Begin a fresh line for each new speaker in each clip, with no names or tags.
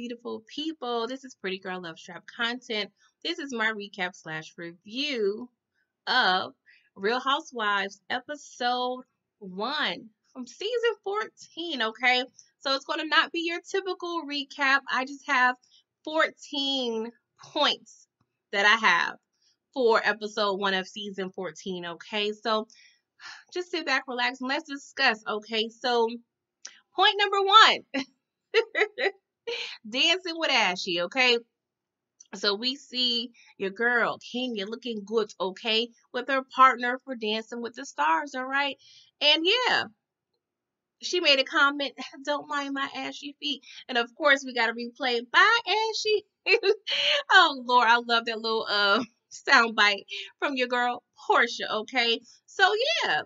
beautiful people? This is Pretty Girl Love Trap content. This is my recap slash review of Real Housewives episode 1 from season 14, okay? So it's going to not be your typical recap. I just have 14 points that I have for episode 1 of season 14, okay? So just sit back, relax, and let's discuss, okay? So point number 1. Dancing with Ashley, okay? So we see your girl, Kenya, looking good, okay, with her partner for Dancing with the Stars, all right? And yeah, she made a comment, don't mind my ashy feet. And of course, we got to replay, bye, Ashy. Oh, Lord, I love that little sound bite from your girl, Portia, okay? So yeah,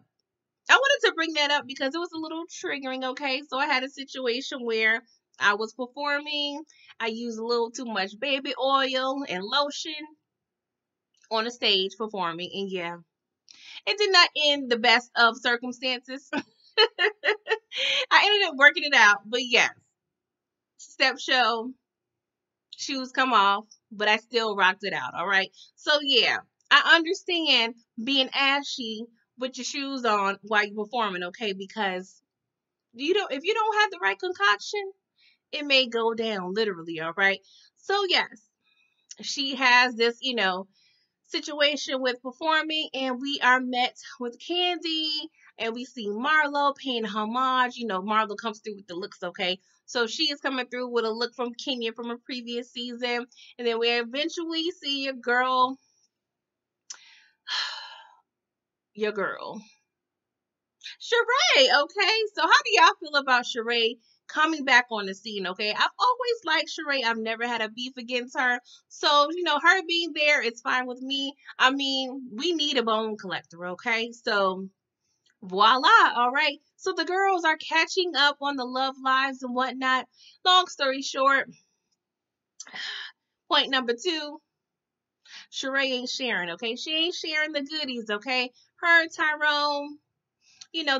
I wanted to bring that up because it was a little triggering, okay? So I had a situation where I was performing. I used a little too much baby oil and lotion on the stage performing. And yeah, it did not end the best of circumstances. I ended up working it out. But yes, step show, shoes come off, but I still rocked it out, all right? So yeah, I understand being ashy with your shoes on while you're performing, okay? Because if you don't have the right concoction, it may go down literally, all right? So yes, she has this, situation with performing, and we are met with Candy, and we see Marlo paying homage. Marlo comes through with the looks, okay? So she is coming through with a look from Kenya from a previous season, and then we eventually see your girl, Sheree, okay? So how do y'all feel about Sheree coming back on the scene, okay? I've always liked Sheree. I've never had a beef against her. So, her being there is fine with me. I mean, we need a bone collector, okay? So, voila, all right? So the girls are catching up on the love lives and whatnot. Long story short, point number 2, Sheree ain't sharing, okay? She ain't sharing the goodies, okay? Her and Tyrone,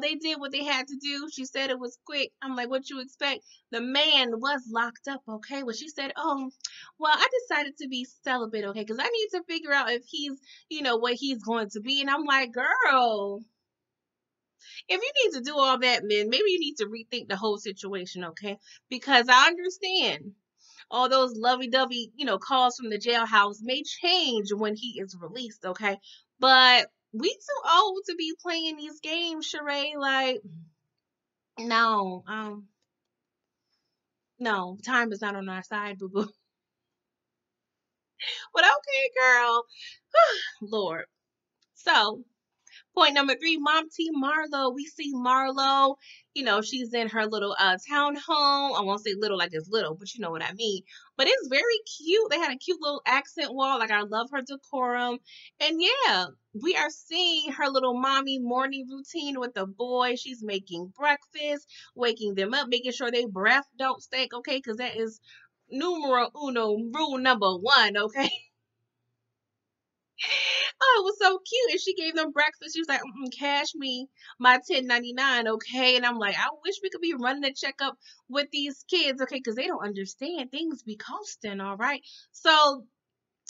they did what they had to do. She said it was quick. I'm like, what you expect? The man was locked up, okay? Well, she said, oh, well, I decided to be celibate, okay? Because I need to figure out if he's, what he's going to be. And I'm like, girl, if you need to do all that, then maybe you need to rethink the whole situation, okay? Because I understand all those lovey-dovey, calls from the jailhouse may change when he is released, okay? But we too old to be playing these games, Sheree. Like, no, no, time is not on our side, boo boo. But okay, girl. Lord. So, point number 3, Mom T Marlo. We see Marlo, she's in her little townhome. I won't say little like it's little, but you know what I mean. But it's very cute. They had a cute little accent wall. Like, I love her decorum. And yeah, we are seeing her little mommy morning routine with the boys. She's making breakfast, waking them up, making sure their breath don't stink, okay? Because that is numero uno, rule number 1, okay? Oh, it was so cute. And she gave them breakfast. She was like, cash me my 10.99, okay? And I'm like, I wish we could be running a checkup with these kids, okay? Because they don't understand. Things be costing, all right? So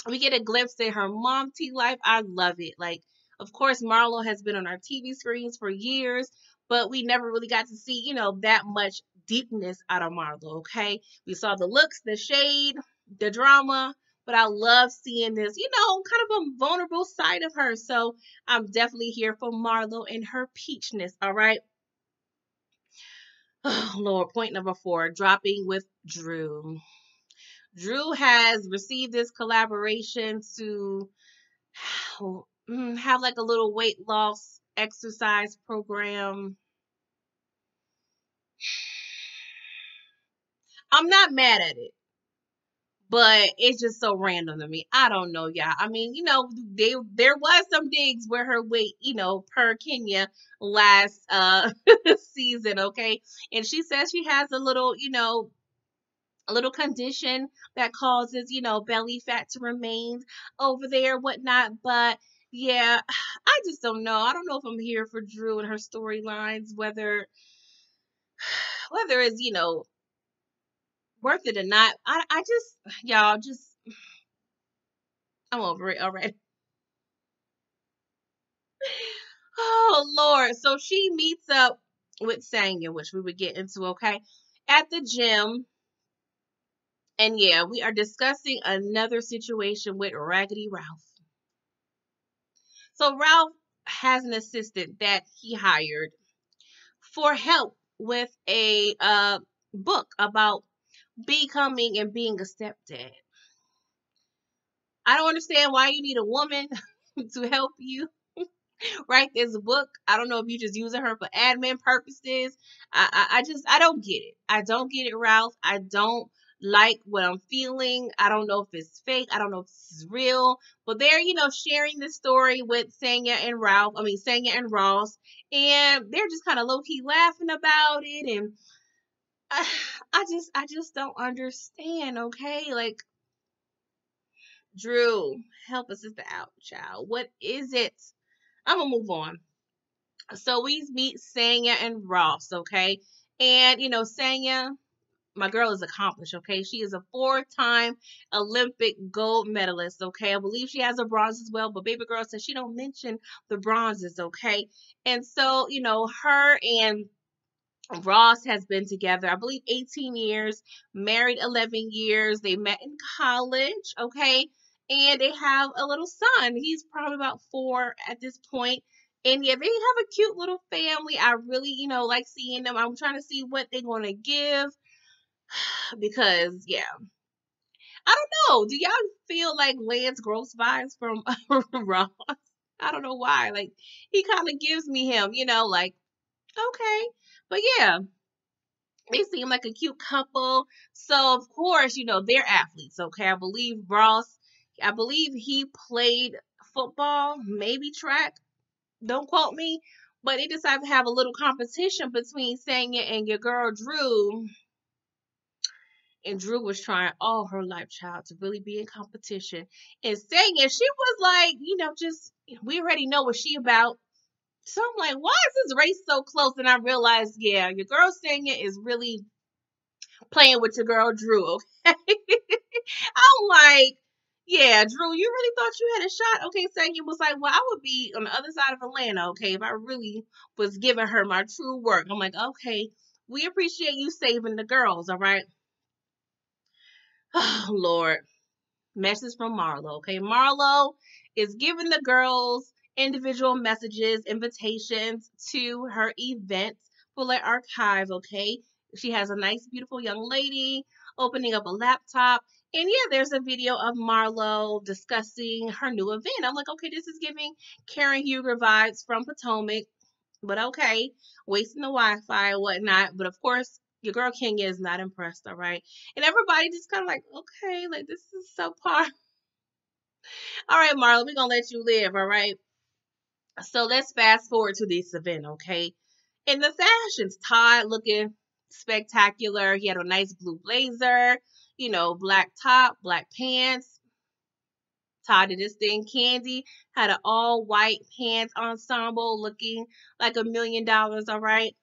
we get a glimpse at her mom tea life. I love it. Like, of course, Marlo has been on our TV screens for years, but we never really got to see, that much deepness out of Marlo, okay? We saw the looks, the shade, the drama, but I love seeing this, kind of a vulnerable side of her. So I'm definitely here for Marlo and her peachness, all right? Oh, Lord, point number 4, dropping with Drew. Drew has received this collaboration to have like a little weight loss exercise program. I'm not mad at it, but it's just so random to me. I don't know, y'all. I mean, there was some digs where her weight, per Kenya last season, okay? And she says she has a little condition that causes, belly fat to remain over there, whatnot. But yeah, I just don't know. I don't know if I'm here for Drew and her storylines, whether it's, worth it or not. I just, y'all, just, I'm over it already. Oh Lord. So she meets up with Sanya, which we would get into, okay, at the gym. And yeah, we are discussing another situation with Raggedy Ralph. So Ralph has an assistant that he hired for help with a book about becoming and being a stepdad. I don't understand why you need a woman to help you write this book. I don't know if you're just using her for admin purposes. I don't get it. I don't get it, Ralph. I don't like what I'm feeling. I don't know if it's fake. I don't know if this is real. But they're, sharing this story with Sanya and Ralph. I mean, Sanya and Ross. And they're just kind of low key laughing about it. And I, I just don't understand, okay? Like, Drew, help a sister out, child. What is it? I'm gonna move on. So we meet Sanya and Ross, okay? And Sanya, my girl is accomplished, okay? She is a four-time Olympic gold medalist, okay? I believe she has a bronze as well, but baby girl says she don't mention the bronzes, okay? And so, her and Ross has been together, I believe, 18 years, married 11 years. They met in college, okay? And they have a little son. He's probably about 4 at this point. And yeah, they have a cute little family. I really, like seeing them. I'm trying to see what they're going to give because, yeah, I don't know. Do y'all feel like Lance Gross vibes from Ross? I don't know why. Like, he kind of gives me him, like, okay. But yeah, they seem like a cute couple. So of course, they're athletes, okay? I believe he played football, maybe track. Don't quote me. But they decided to have a little competition between Sanya and your girl Drew. And Drew was trying all her life, child, to really be in competition. And Sanya, she was like, just we already know what she about. So I'm like, why is this race so close? And I realized, yeah, your girl Sanya is really playing with your girl Drew, okay? I'm like, yeah, Drew, you really thought you had a shot? Okay, Sanya was like, well, I would be on the other side of Atlanta, okay, if I really was giving her my true work. I'm like, okay, we appreciate you saving the girls, all right? Oh, Lord. Message from Marlo. Okay, Marlo is giving the girls individual messages, invitations to her events for their archive. Okay, she has a nice, beautiful young lady opening up a laptop, and yeah, there's a video of Marlo discussing her new event. I'm like, okay, this is giving Karen Huger vibes from Potomac, but okay, wasting the Wi-Fi and whatnot. But of course, your girl Kenya is not impressed, all right? And everybody just kind of like, okay, like this is subpar. All right, Marla, we're gonna let you live, all right? So let's fast forward to this event, okay? In the fashions, Todd looking spectacular. He had a nice blue blazer, black top, black pants. Todd did his thing. Candy had an all white pants ensemble looking like $1 million, all right?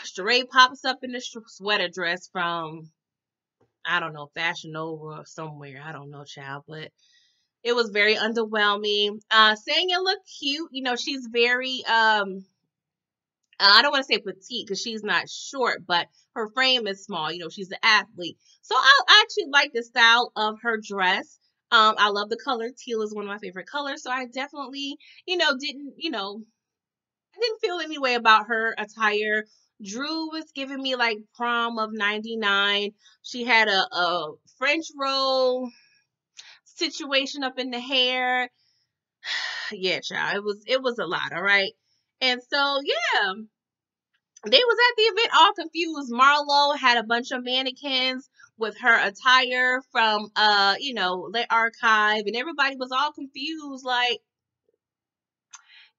Sheree pops up in the sweater dress from, I don't know, Fashion Nova or somewhere. I don't know, child, but it was very underwhelming. Sanya looked cute. She's very I don't want to say petite because she's not short, but her frame is small. She's an athlete. So I actually like the style of her dress. I love the color. Teal is one of my favorite colors. So I definitely, I didn't feel any way about her attire. Drew was giving me like prom of 99. She had a French roll situation up in the hair. Yeah, child. It was a lot, all right. And so yeah, they was at the event all confused. Marlo had a bunch of mannequins with her attire from the archive, and everybody was all confused, like,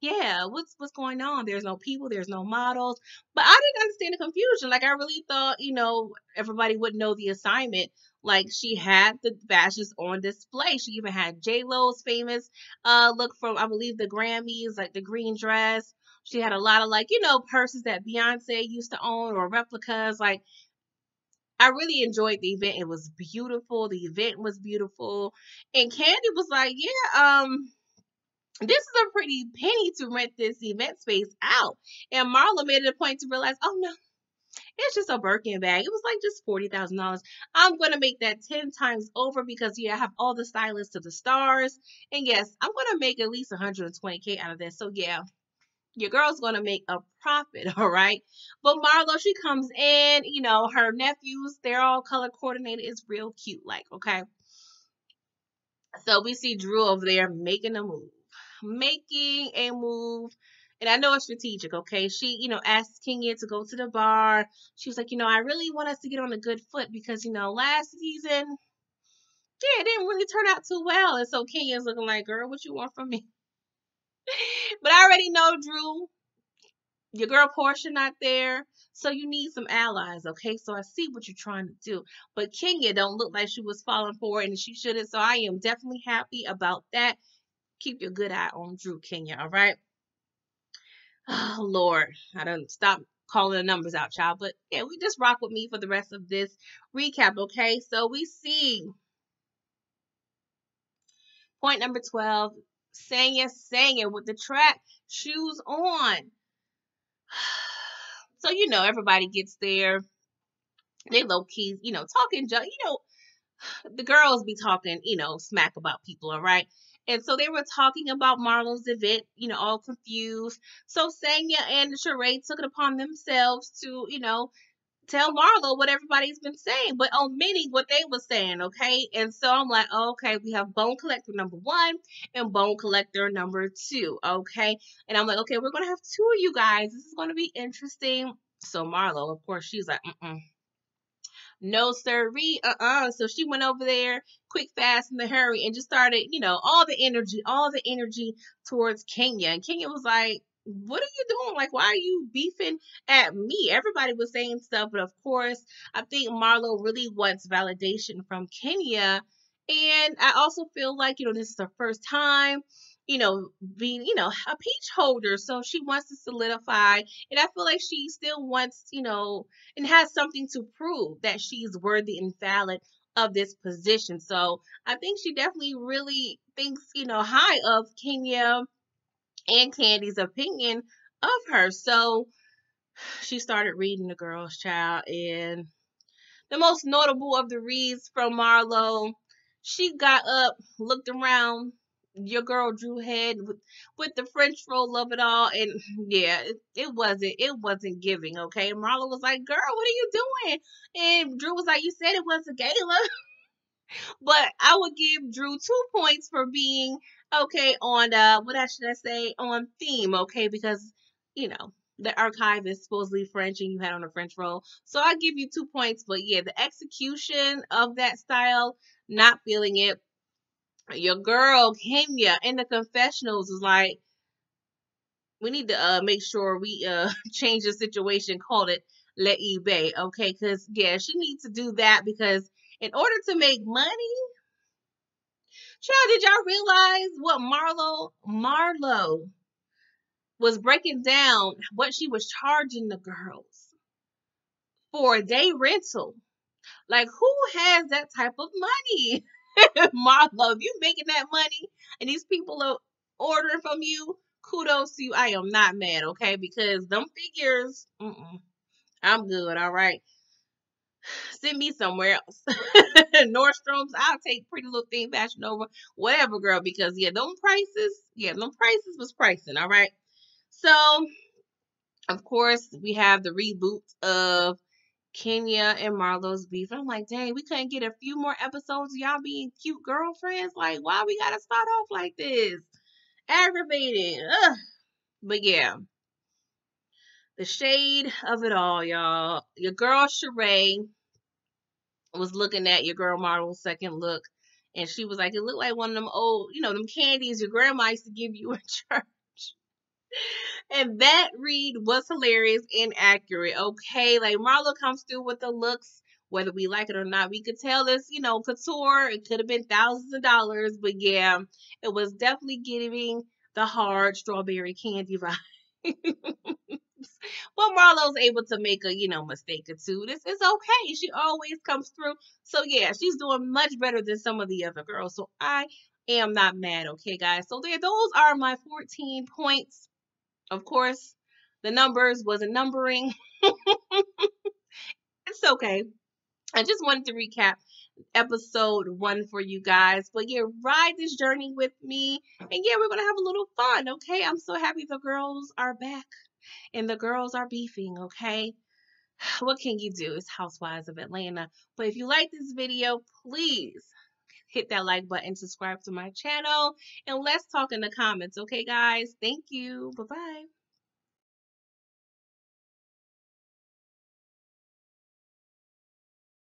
yeah, what's going on? There's no people, there's no models. But I didn't understand the confusion. Like I really thought, everybody would know the assignment. Like she had the fashions on display. She even had J Lo's famous look from I believe the Grammys, like the green dress. She had a lot of like, purses that Beyonce used to own or replicas. Like I really enjoyed the event. It was beautiful. The event was beautiful. And Candy was like, yeah, this is a pretty penny to rent this event space out. And Marla made it a point to realize, oh no, it's just a Birkin bag. It was like just $40,000. I'm gonna make that 10 times over because yeah, I have all the stylists to the stars. And yes, I'm gonna make at least 120K out of this. So yeah, your girl's gonna make a profit, all right? But Marlo, she comes in, her nephews, they're all color coordinated. It's real cute, like, okay. So we see Drew over there making a move. Making a move. And I know it's strategic, okay? She, asked Kenya to go to the bar. She was like, I really want us to get on a good foot because, last season, yeah, it didn't really turn out too well. And so Kenya's looking like, girl, what you want from me? But I already know, Drew, your girl Portia not there. So you need some allies, okay? So I see what you're trying to do. But Kenya don't look like she was falling for it and she shouldn't. So I am definitely happy about that. Keep your good eye on Drew, Kenya, all right? Oh, Lord. I don't stop calling the numbers out, child. But yeah, we just rock with me for the rest of this recap, okay? So we see point number 12, Sanya with the track shoes on. So, everybody gets there. They low key, talking, the girls be talking, smack about people, all right? And so they were talking about Marlo's event, all confused. So Sanya and Sheree took it upon themselves to, tell Marlo what everybody's been saying, but omitting what they were saying, okay? And so I'm like, okay, we have Bone Collector number 1 and Bone Collector number 2, okay? And I'm like, okay, we're gonna have 2 of you guys. This is gonna be interesting. So Marlo, of course, she's like, no sirree, So she went over there quick, fast, in the hurry and just started, all the energy towards Kenya. And Kenya was like, what are you doing? Like, why are you beefing at me? Everybody was saying stuff, but of course, I think Marlo really wants validation from Kenya. And I also feel like, this is her first time, being, a peach holder. So she wants to solidify. And I feel like she still wants, and has something to prove that she's worthy and valid of this position. So I think she definitely really thinks, high of Kenya and Candy's opinion of her. So she started reading the girl's child, and the most notable of the reads from Marlo, she got up, looked around. Your girl Drew head with the French roll of it all, and yeah, it wasn't giving. Okay, Marlo was like, "Girl, what are you doing?" And Drew was like, "You said it was a gala." But I would give Drew 2 points for being okay on should I say, on theme, okay, because the archive is supposedly French and you had on a French roll. So I give you 2 points, but yeah, the execution of that style, not feeling it. Your girl Kenya in the confessionals was like, we need to make sure we change the situation, call it let eBay, okay? Because yeah, she needs to do that because in order to make money, child, did y'all realize what Marlo was breaking down what she was charging the girls for a day rental? Like, who has that type of money? Marlo, if you making that money and these people are ordering from you, kudos to you. I am not mad, okay? Because them figures, I'm good, all right? Send me somewhere else. Nordstrom's, I'll take Pretty Little Thing, Fashion Nova, whatever, girl, because them prices was pricing, all right? So, of course, we have the reboot of Kenya and Marlo's beef. I'm like, dang, we couldn't get a few more episodes of y'all being cute girlfriends. Like, why we gotta start off like this? Aggravating. Ugh. But yeah, the shade of it all, y'all. Your girl Sheree was looking at your girl Marlo's second look, and she was like, it looked like one of them old, them candies your grandma used to give you in church. And that read was hilarious and accurate. Okay, like Marlo comes through with the looks, whether we like it or not. We could tell this, couture. It could have been thousands of dollars, but yeah, it was definitely giving the hard strawberry candy vibe. But Marlo's able to make a, mistake or two. This is okay. She always comes through. So yeah, she's doing much better than some of the other girls. So I am not mad, okay, guys. So there, those are my 14 points. Of course, the numbers wasn't numbering. It's okay. I just wanted to recap episode 1 for you guys. But yeah, ride this journey with me. And yeah, we're going to have a little fun, okay? I'm so happy the girls are back and the girls are beefing, okay? What can you do? It's Housewives of Atlanta. But if you like this video, please hit that like button, subscribe to my channel, and let's talk in the comments, okay, guys? Thank you. Bye-bye.